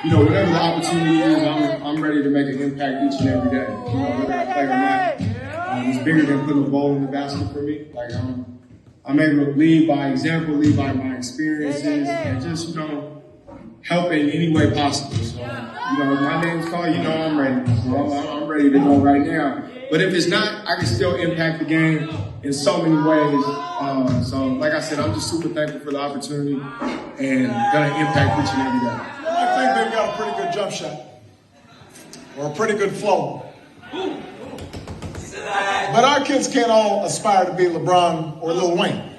you know, whatever the opportunity is, I'm ready to make an impact each and every day. You know, whether I play or not. It's bigger than putting a ball in the basket for me. Like I'm able to lead by example, lead by my experiences, and just, you know, help in any way possible. So, you know, if my name's called, you know I'm ready. So I'm ready to go right now. But if it's not, I can still impact the game in so many ways. So, like I said, I'm just super thankful for the opportunity and gonna impact each and every day. I think they've got a pretty good jump shot or a pretty good flow. But our kids can't all aspire to be LeBron or Lil Wayne.